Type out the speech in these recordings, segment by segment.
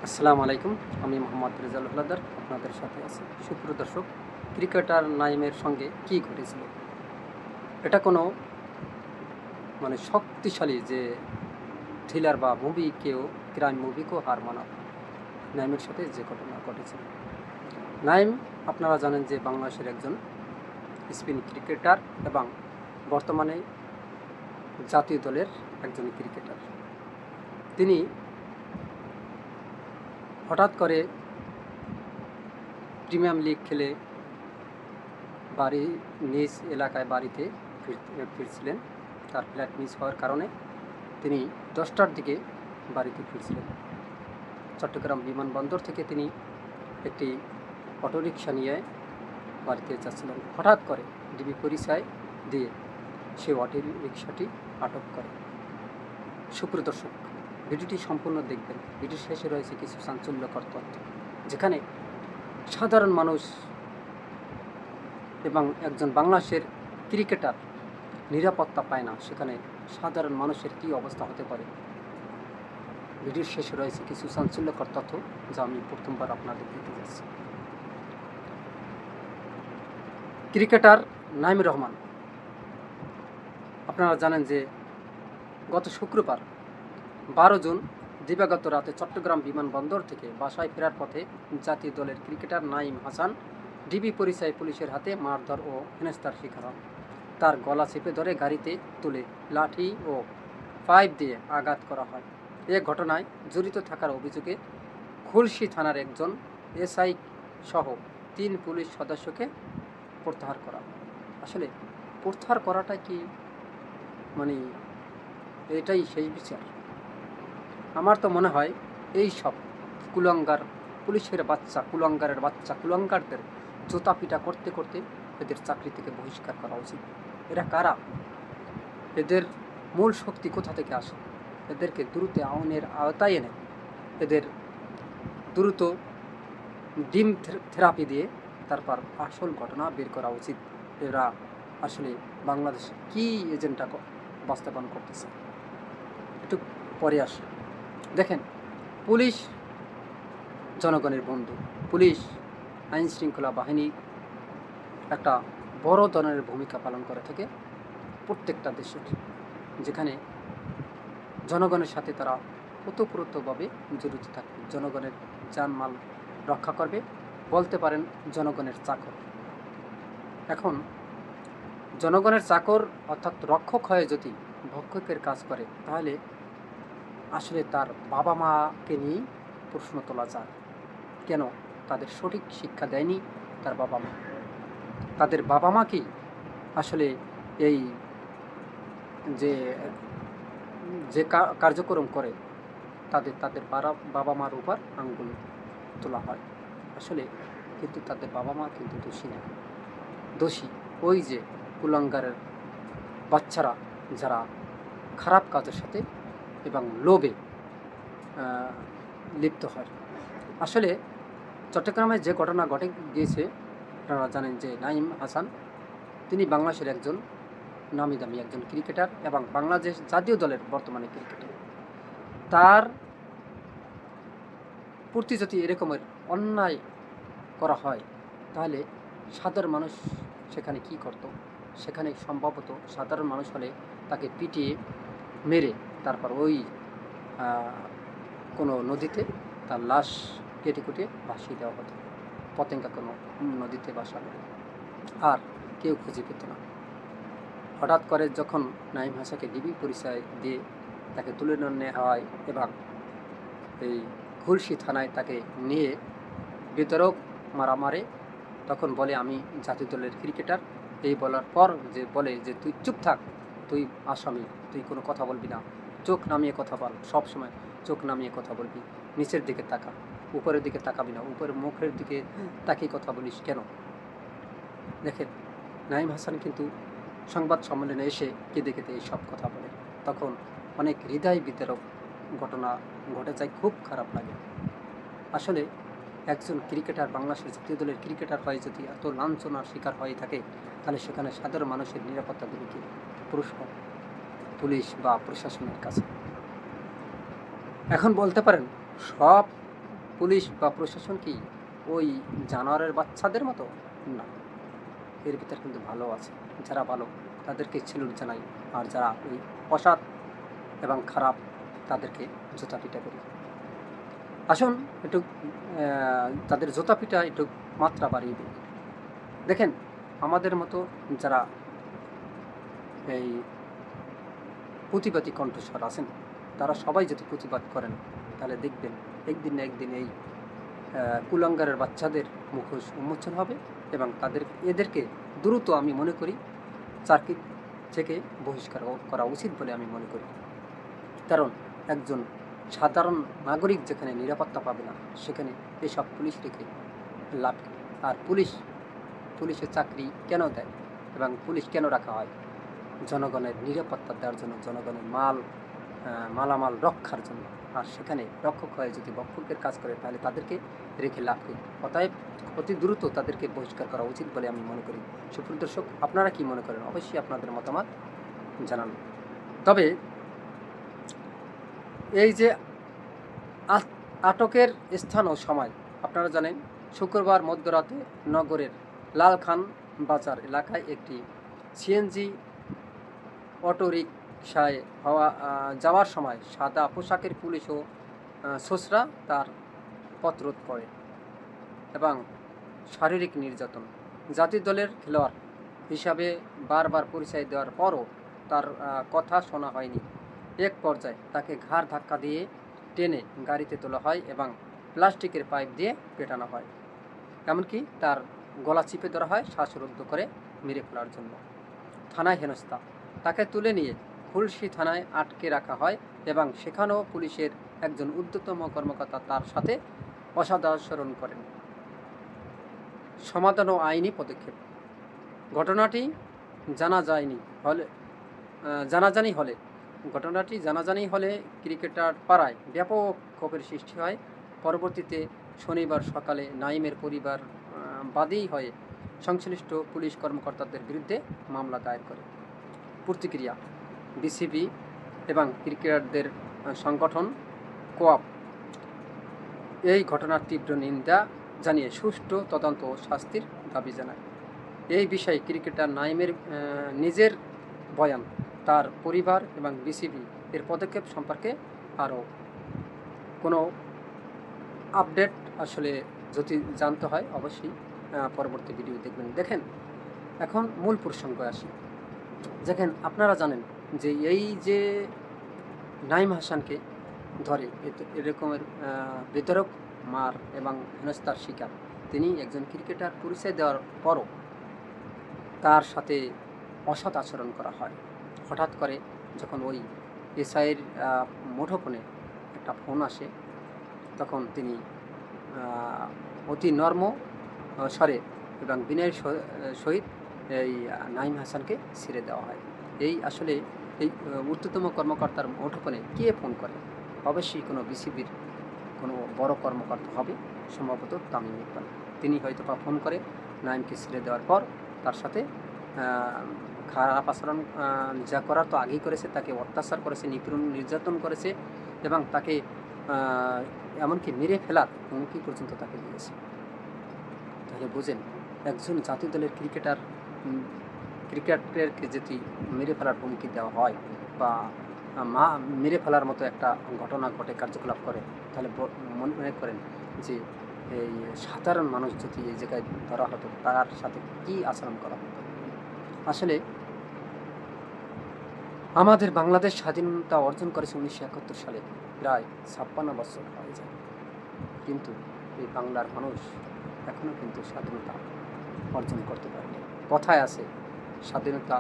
আসসালামু আলাইকুম। আমি মোহাম্মদ রেজাউল হলাদার আপনাদের সাথে আছি। সুপ্রিয় দর্শক, ক্রিকেটার নাইমের সঙ্গে কি ঘটেছিল? এটা কোনো শক্তিশালী যে থ্রিলার বা মুভিকেও, ক্রাইম মুভিকেও হার মানাবে নাইমের সাথে যে ঘটনা ঘটেছিল। নাইম, আপনারা জানেন যে বাংলাদেশের একজন স্পিন ক্রিকেটার এবং বর্তমানে জাতীয় দলের একজন ক্রিকেটার। তিনি হঠাৎ করে প্রিমিয়ার লিগ খেলে বাড়ি নিজ এলাকায় বাড়িতে ফিরছিলেন। তার ফ্লাইট মিস হওয়ার কারণে তিনি 10টার দিকে বাড়িতে ফিরছিলেন। চট্টগ্রাম বিমানবন্দর থেকে তিনি একটি অটোরিকশা নিয়ে বাড়িতে যাচ্ছিলেন। হঠাৎ করে ডিবি পরিচয় দিয়ে সেই অটোরিকশাটি আটক করে। সুপ্রিয় দর্শক, ভিডিওটি সম্পূর্ণ দেখবেন। ভিডিওর শেষে রয়েছে কিছু চাঞ্চল্যকর তথ্য, যেখানে সাধারণ মানুষ এবং একজন বাংলাদেশের ক্রিকেটার নিরাপত্তা পায় না, সেখানে সাধারণ মানুষের কী অবস্থা হতে পারে। ভিডিওর শেষে রয়েছে কিছু চাঞ্চল্যকর তথ্য, যা আমি প্রথমবার আপনাদের দিতে যাচ্ছি। ক্রিকেটার নাইম রহমান, আপনারা জানেন যে গত শুক্রবার 12 জুন দিবাগত রাতে চট্টগ্রাম বিমানবন্দর থেকে বাসায় ফেরার পথে জাতীয় দলের ক্রিকেটার নাইম হাসান ডিবি পরিচয় পুলিশের হাতে মারধর ও হেনস্থার শিকার হন। তার গলা চেপে ধরে গাড়িতে তুলে লাঠি ও পাইপ দিয়ে আঘাত করা হয়। এ ঘটনায় জড়িত থাকার অভিযোগে খুলশী থানার একজন এসআই সহ 3 পুলিশ সদস্যকে প্রত্যাহার করা হয়। আসলে প্রত্যাহার করাটা কি এটাই সেই বিচার? আমার তো মনে হয় এই সব কুলাঙ্গার পুলিশের বাচ্চা, কুলাঙ্গারদের জুতা পিটা করতে করতে এদের চাকরি থেকে বহিষ্কার করা উচিত। এরা কারা? এদের মূল শক্তি কোথা থেকে আসে? এদেরকে দ্রুত আইনের আওতায় এনে এদের দ্রুত ডিম থেরাপি দিয়ে তারপর আসল ঘটনা বের করা উচিত। এরা আসলে বাংলাদেশে কী এজেন্ডা বাস্তবায়ন করতেছে, একটু পরে আসে। দেখেন, পুলিশ জনগণের বন্ধু। পুলিশ আইন শৃঙ্খলা বাহিনী একটা বড় ধরনের ভূমিকা পালন করে থাকে প্রত্যেকটা দেশের, যেখানে জনগণের সাথে তারা ওতপ্রোতভাবে জড়িত থাকবে। জনগণের জানমাল রক্ষা করবে, বলতে পারেন জনগণের চাকর। এখন জনগণের চাকর অর্থাৎ রক্ষক হয়ে যদি ভক্ষকের কাজ করে, তাহলে আসলে তার বাবা মাকে নিয়েই প্রশ্ন তোলা যায়। কেন তাদের সঠিক শিক্ষা দেয়নি তার বাবা মা? তাদের বাবা মা কি আসলে এই যে যে কার্যক্রম করে তাদের বাবা মার উপর আঙ্গুল তোলা হয়? আসলে কিন্তু তাদের বাবা মা কিন্তু দোষী না। দোষী ওই যে কুলাঙ্গারের বাচ্চারা, যারা খারাপ কাজের সাথে এবং লোভে লিপ্ত হয়। আসলে চট্টগ্রামে যে ঘটনা ঘটে গিয়েছে, আপনারা জানেন যে নাইম হাসান তিনি বাংলাদেশের একজন নামি দামি একজন ক্রিকেটার এবং বাংলাদেশ জাতীয় দলের বর্তমানে ক্রিকেটার। তার প্রতি যদি এরকমের অন্যায় করা হয়, তাহলে সাধারণ মানুষ সেখানে কি করত? সেখানে সম্ভবত সাধারণ মানুষ হলে তাকে পিটিয়ে মেরে তারপর ওই কোনো নদীতে তার লাশ কেটে কুটে ভাসিয়ে দেওয়া হতো, পতেঙ্গা কোনো নদীতে ভাসানো, আর কেউ খুঁজে পেত না। হঠাৎ করে যখন নাইম হাসানকে ডিবি পরিচয় দিয়ে তাকে তুলে নেওয়া হয় এবং এই খুলশী থানায় তাকে নিয়ে বিতরক মারে, তখন বলে আমি জাতীয় দলের ক্রিকেটার। এই বলার পর যে বলে যে তুই চুপ থাক, তুই আসামি, তুই কোনো কথা বলবি না, চোখ নামিয়ে কথা বল, সবসময় চোখ নামিয়ে কথা বলবি, নিচের দিকে তাকা, উপরের দিকে তাকাবি না, উপরের মুখের দিকে তাকিয়ে কথা বলিস কেন? দেখেন, নাইম হাসান কিন্তু সংবাদ সম্মেলনে এসে কেঁদে কেঁদে এই সব কথা বলে। তখন অনেক হৃদয় বিদারক ঘটনা ঘটে যায়, খুব খারাপ লাগে। আসলে একজন ক্রিকেটার, বাংলাদেশের জাতীয় দলের ক্রিকেটার হয়ে যদি এত লাঞ্ছনার শিকার হয়ে থাকে, তাহলে সেখানে সাধারণ মানুষের নিরাপত্তা দেবে কি? প্রশ্ন পুলিশ বা প্রশাসনের কাছে। এখন বলতে পারেন সব পুলিশ বা প্রশাসন কি ওই জানোয়ারের বাচ্চাদের মতো? না, এর ভিতর কিন্তু ভালো আছে। যারা ভালো তাদেরকে স্যালুট জানাই, আর যারা ওই অসৎ এবং খারাপ তাদেরকে জুতা পিটা করি। আসুন একটু তাদের জুতা পিটা একটু মাত্রা বাড়িয়ে দিই। দেখেন, আমাদের মতো যারা এই প্রতিবাদী কণ্ঠস্বর আছেন, তারা সবাই যদি প্রতিবাদ করেন, তাহলে দেখবেন একদিন না একদিন এই কুলাঙ্গারের বাচ্চাদের মুখোশ উন্মোচন হবে এবং এদেরকে দ্রুত আমি মনে করি চাকরি থেকে বহিষ্কার করা উচিত বলে আমি মনে করি। কারণ একজন সাধারণ নাগরিক যেখানে নিরাপত্তা পাবে না, সেখানে এসব পুলিশ রেখে লাভ কি? আর পুলিশের চাকরি কেন দেয় এবং পুলিশ কেন রাখা হয়? জনগণের নিরাপত্তা দেওয়ার জন্য, জনগণের মালামাল রক্ষার জন্য। আর সেখানে রক্ষক হয়ে যদি ভক্ষকের কাজ করে, তাহলে তাদেরকে রেখে লাভ করি। অতএব অতি দ্রুত তাদেরকে বহিষ্কার করা উচিত বলে আমি মনে করি। সুপ্রিয় দর্শক, আপনারা কি মনে করেন? অবশ্যই আপনাদের মতামত জানান। তবে এই যে আটকের স্থান ও সময় আপনারা জানেন, শুক্রবার মধ্যরাতে নগরের লালখান বাজার এলাকায় একটি সিএনজি অটোরিকশায় যাওয়ার সময় সাদা পোশাকের পুলিশ ও সোসরা তার পথরোধ করে এবং শারীরিক নির্যাতন। জাতীয় দলের খেলোয়াড় হিসাবে বারবার পরিচয় দেওয়ার পরও তার কথা শোনা হয়নি। এক পর্যায়ে তাকে ঘাড় ধাক্কা দিয়ে টেনে গাড়িতে তোলা হয় এবং প্লাস্টিকের পাইপ দিয়ে পেটানো হয়। এমনকি তার গলা চিপে ধরা হয় শ্বাসরুদ্ধ করে মেরে ফেলার জন্য। থানায় হেনস্থা, তাকে তুলে নিয়ে খুলশী থানায় আটকে রাখা হয় এবং সেখানেও পুলিশের একজন ঊর্ধ্বতম কর্মকর্তা তার সাথে অসদাচরণ করেন। সমাধান ও আইনি পদক্ষেপ। ঘটনাটি জানাজানি হলে ক্রিকেটার পাড়ায় ব্যাপক ক্ষোভের সৃষ্টি হয়। পরবর্তীতে শনিবার সকালে নাইমের পরিবার বাদী হয়ে সংশ্লিষ্ট পুলিশ কর্মকর্তাদের বিরুদ্ধে মামলা দায়ের করে। প্রতিক্রিয়া, বিসিবি এবং ক্রিকেটারদের সংগঠন কোঅপ এই ঘটনার তীব্র নিন্দা জানিয়ে সুষ্ঠু তদন্ত ও শাস্তির দাবি জানায়। এই বিষয়ে ক্রিকেটার নাইমের নিজের বয়ান, তার পরিবার এবং বিসিবি এর পদক্ষেপ সম্পর্কে আরও কোনো আপডেট আসলে যদি জানতে হয়, অবশ্যই পরবর্তী ভিডিও দেখবেন। দেখেন, এখন মূল প্রসঙ্গে আসি। দেখেন, আপনারা জানেন যে এই যে নাইম হাসানকে ধরে এরকমের বিতরক মার এবং হেনস্থার শিকার, তিনি একজন ক্রিকেটার পরিচয় দেওয়ার পরও তার সাথে অসৎ আচরণ করা হয়। হঠাৎ করে যখন ওই এসআইয়ের মুঠোফোনে একটা ফোন আসে, তখন তিনি অতি নর্ম স্বরে এবং বিনয়ের সহিত এই নাইম হাসানকে ছেড়ে দেওয়া হয়। এই আসলে এই ঊর্ধ্বতম কর্মকর্তার মুঠোফোনে কে ফোন করে? অবশ্যই কোনো বিসিবির কোনো বড় কর্মকর্তা হবে, সম্ভবত তামিম ইকবাল। তিনি হয়তো বা ফোন করে নাইমকে ছেড়ে দেওয়ার পর তার সাথে খারাপ আচরণ যা করার তো আগেই করেছে, তাকে অত্যাচার করেছে, নিপীড়ন নির্যাতন করেছে এবং তাকে এমনকি মেরে ফেলার হুমকি পর্যন্ত তাকে দিয়েছে। তাহলে বোঝেন, একজন জাতীয় দলের ক্রিকেটারকে যদি মেরে ফেলার হুমকি দেওয়া হয় বা মেরে ফেলার মতো একটা ঘটনা ঘটে, কার্যকলাপ করে, তাহলে মনে করেন যে এই সাধারণ মানুষ যদি এই জায়গায় ধরা হতো, তার সাথে কী আচরণ করা হতো। আসলে আমাদের বাংলাদেশ স্বাধীনতা অর্জন করেছে 1971 সালে, প্রায় 56 বছর হয়ে যায়, কিন্তু এই বাংলার মানুষ এখনও কিন্তু স্বাধীনতা অর্জন করতে পারেনি। কথায় আছে, স্বাধীনতা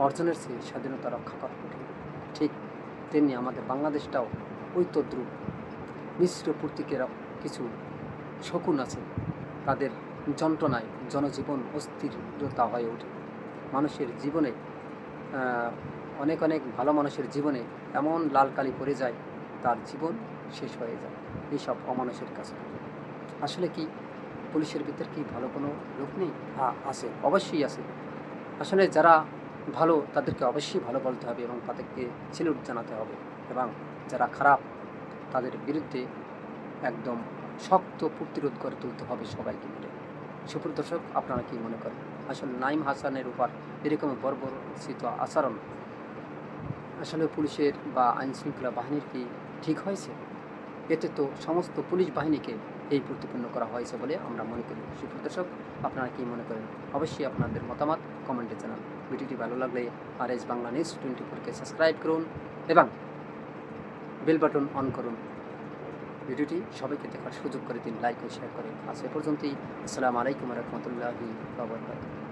অর্জনের চেয়ে স্বাধীনতা রক্ষা করা কঠিন। ঠিক তেমনি আমাদের বাংলাদেশটাও ওই তদ্রুপ মিশ্র প্রতীকের কিছু শকুন আছে, তাদের যন্ত্রণায় জনজীবন অস্থিরতা হয়ে ওঠে। মানুষের জীবনে অনেক ভালো মানুষের জীবনে এমন লাল কালি পড়ে যায়, তার জীবন শেষ হয়ে যায় এইসব অমানুষের কাছে। আসলে কি পুলিশের ভিতর কি ভালো কোনো লোক নেই? আছে, অবশ্যই আছে। আসলে যারা ভালো তাদেরকে অবশ্যই ভালো বলতে হবে এবং তাদেরকে স্যালুট জানাতে হবে, এবং যারা খারাপ তাদের বিরুদ্ধে একদম শক্ত প্রতিরোধ করে তুলতে হবে সবাইকে মিলে। সুপ্রিয় দর্শক, আপনারা কি মনে করেন আসলে নাঈম হাসানের উপর এরকম বর্বরচিত আচরণ আসলে পুলিশের বা আইনশৃঙ্খলা বাহিনীর কি ঠিক হয়েছে? এতে তো সমস্ত পুলিশ বাহিনীকে এই প্রতিপন্ন করা হয়েছে বলে আমরা মনে করি। সুপ্রিয় দর্শক, আপনারা কি মনে করেন অবশ্যই আপনাদের মতামত কমেন্টে জানান। ভিডিওটি ভালো লাগলে RS বাংলা নিউজ 24-কে সাবস্ক্রাইব করুন এবং বেল বাটন অন করুন। ভিডিওটি সবাইকে দেখার সুযোগ করে দিন, লাইক ও শেয়ার করে। আজ এ পর্যন্তই। আসসালামু আলাইকুম ওয়া রাহমাতুল্লাহি ওয়া বারাকাতুহু।